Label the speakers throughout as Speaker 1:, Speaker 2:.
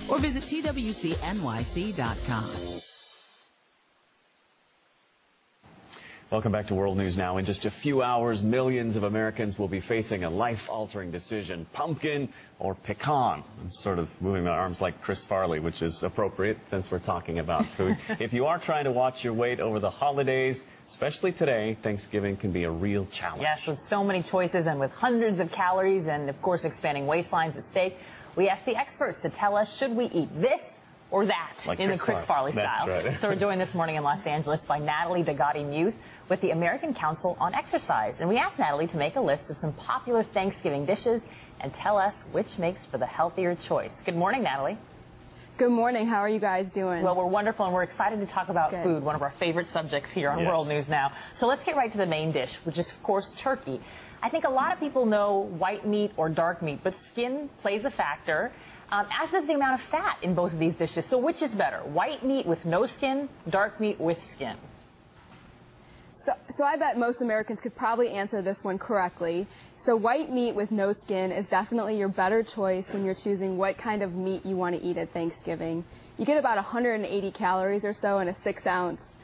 Speaker 1: or visit twcnyc.com.
Speaker 2: Welcome back to World News Now. In just a few hours, millions of Americans will be facing a life-altering decision: pumpkin or pecan. I'm sort of moving my arms like Chris Farley, which is appropriate since we're talking about food. If you are trying to watch your weight over the holidays, especially today, Thanksgiving can be a real challenge.
Speaker 3: Yes, with so many choices and with hundreds of calories and, of course, expanding waistlines at stake, we asked the experts to tell us, should we eat this or that, like in the Chris Farley style.
Speaker 2: Right.
Speaker 3: So we're joined this morning in Los Angeles by Natalie Muth with the American Council on Exercise. And we asked Natalie to make a list of some popular Thanksgiving dishes and tell us which makes for the healthier choice. Good morning, Natalie.
Speaker 4: Good morning. How are you guys doing?
Speaker 3: Well, we're wonderful, and we're excited to talk about food, one of our favorite subjects here on World News Now. So let's get right to the main dish, which is, of course, turkey. I think a lot of people know white meat or dark meat, but skin plays a factor, as does the amount of fat in both of these dishes. So which is better, white meat with no skin, dark meat with skin?
Speaker 4: So I bet most Americans could probably answer this one correctly. So white meat with no skin is definitely your better choice when you're choosing what kind of meat you want to eat at Thanksgiving. You get about 180 calories or so in a 6-ounce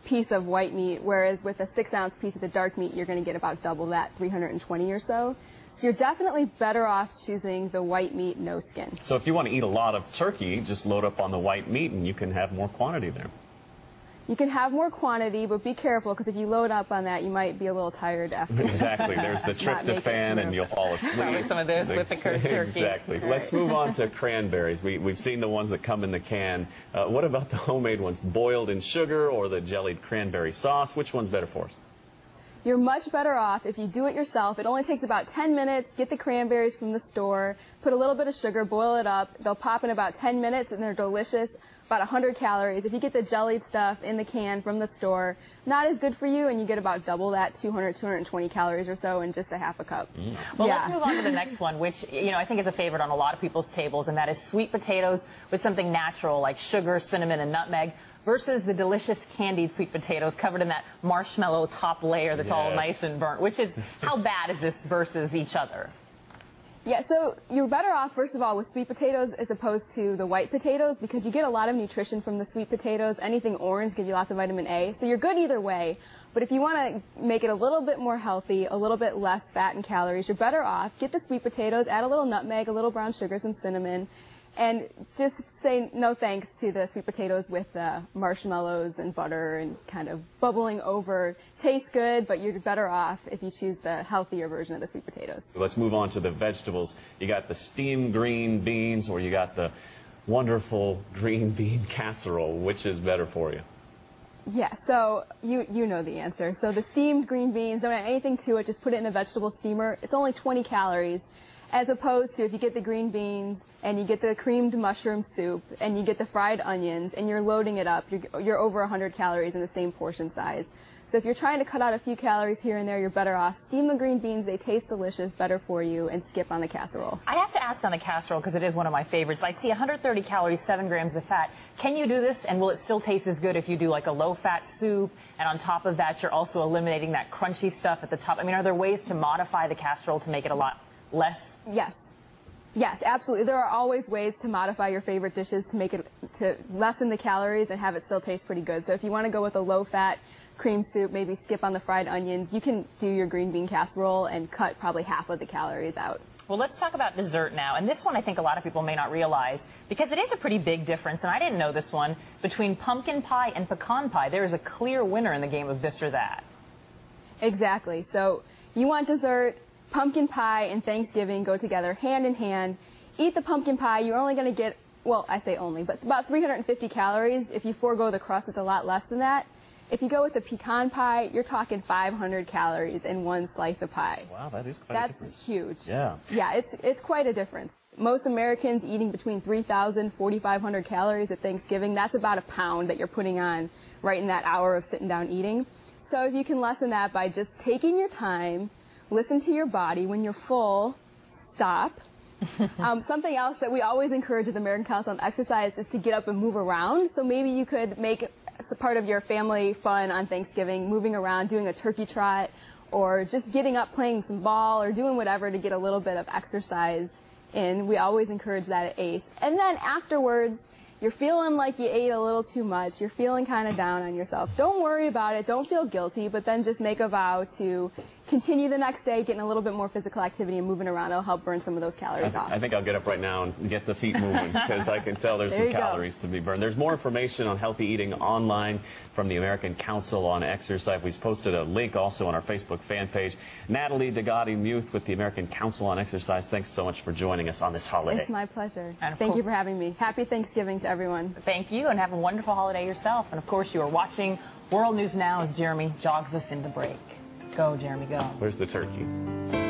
Speaker 4: piece of white meat, whereas with a 6-ounce piece of the dark meat, you're going to get about double that, 320 or so. So you're definitely better off choosing the white meat, no skin.
Speaker 2: So if you want to eat a lot of turkey, just load up on the white meat and you can have more quantity there.
Speaker 4: You can have more quantity, but be careful, because if you load up on that, you might be a little tired after.
Speaker 2: Exactly. There's the tryptophan, and you'll fall asleep.
Speaker 3: Probably some of this with the turkey.
Speaker 2: Exactly.
Speaker 4: Right.
Speaker 2: Let's move on to cranberries. We've seen the ones that come in the can. What about the homemade ones, boiled in sugar or the jellied cranberry sauce? Which one's better for us?
Speaker 4: You're much better off if you do it yourself. It only takes about 10 minutes. Get the cranberries from the store, put a little bit of sugar, boil it up. They'll pop in about 10 minutes, and they're delicious. About 100 calories. If you get the jellied stuff in the can from the store, not as good for you, and you get about double that, 200, 220 calories or so in just a half a cup.
Speaker 3: Well, let's move on to the next one, which, I think is a favorite on a lot of people's tables, and that is sweet potatoes with something natural like sugar, cinnamon, and nutmeg, versus the delicious candied sweet potatoes covered in that marshmallow top layer that's all nice and burnt. Which is, how bad is this versus each other?
Speaker 4: Yeah, so you're better off, first of all, with sweet potatoes as opposed to the white potatoes, because you get a lot of nutrition from the sweet potatoes. Anything orange gives you lots of vitamin A, so you're good either way. But if you want to make it a little bit more healthy, a little bit less fat and calories, you're better off. Get the sweet potatoes, add a little nutmeg, a little brown sugar, some cinnamon, and just say no thanks to the sweet potatoes with marshmallows and butter and kind of bubbling over. Tastes good, but you're better off if you choose the healthier version of the sweet potatoes.
Speaker 2: Let's move on to the vegetables. You got the steamed green beans, or you got the wonderful green bean casserole. Which is better for you?
Speaker 4: Yeah, so you know the answer. So the steamed green beans, don't add anything to it, just put it in a vegetable steamer. It's only 20 calories. As opposed to if you get the green beans and you get the creamed mushroom soup and you get the fried onions and you're loading it up, you're over 100 calories in the same portion size. So if you're trying to cut out a few calories here and there, you're better off. Steam the green beans, they taste delicious, better for you, and skip on the casserole.
Speaker 3: I have to ask on the casserole, because it is one of my favorites. I see 130 calories, 7 grams of fat. Can you do this, and will it still taste as good if you do like a low-fat soup, and on top of that, you're also eliminating that crunchy stuff at the top? I mean, are there ways to modify the casserole to make it a lot less?
Speaker 4: Yes, absolutely. There are always ways to modify your favorite dishes to make it, to lessen the calories and have it still taste pretty good. So if you want to go with a low-fat cream soup, maybe skip on the fried onions, you can do your green bean casserole and cut probably half of the calories out.
Speaker 3: Well, let's talk about dessert now. And this one I think a lot of people may not realize, because it is a pretty big difference, and I didn't know this one, between pumpkin pie and pecan pie. There is a clear winner in the game of this or that.
Speaker 4: Exactly. So you want dessert. Pumpkin pie and Thanksgiving go together hand in hand. Eat the pumpkin pie. You're only going to get, well, I say only, but about 350 calories. If you forego the crust, it's a lot less than that. If you go with the pecan pie, you're talking 500 calories in one slice of pie.
Speaker 2: Wow, that is quite a difference.
Speaker 4: That's huge.
Speaker 2: Yeah.
Speaker 4: Yeah, it's quite a difference. Most Americans eating between 3,000 and 4,500 calories at Thanksgiving. That's about a pound that you're putting on right in that hour of sitting down eating. So if you can lessen that by just taking your time, listen to your body. When you're full, stop. Something else that we always encourage at the American Council on Exercise is to get up and move around. So maybe you could make part of your family fun on Thanksgiving, moving around, doing a turkey trot, or just getting up, playing some ball, or doing whatever to get a little bit of exercise in. We always encourage that at ACE. And then afterwards, you're feeling like you ate a little too much. You're feeling kind of down on yourself. Don't worry about it. Don't feel guilty, but then just make a vow to continue the next day, getting a little bit more physical activity and moving around. It'll help burn some of those calories off.
Speaker 2: I think I'll get up right now and get the feet moving because I can tell there's some calories to be burned. There's more information on healthy eating online from the American Council on Exercise. We've posted a link also on our Facebook fan page. Natalie Muth with the American Council on Exercise, thanks so much for joining us on this holiday.
Speaker 4: It's my pleasure.
Speaker 3: And
Speaker 4: Thank you for having me. Happy Thanksgiving to everyone.
Speaker 3: Thank you, and have a wonderful holiday yourself. And of course, you are watching World News Now as Jeremy jogs us into break. Go, Jeremy, go.
Speaker 2: Where's the turkey?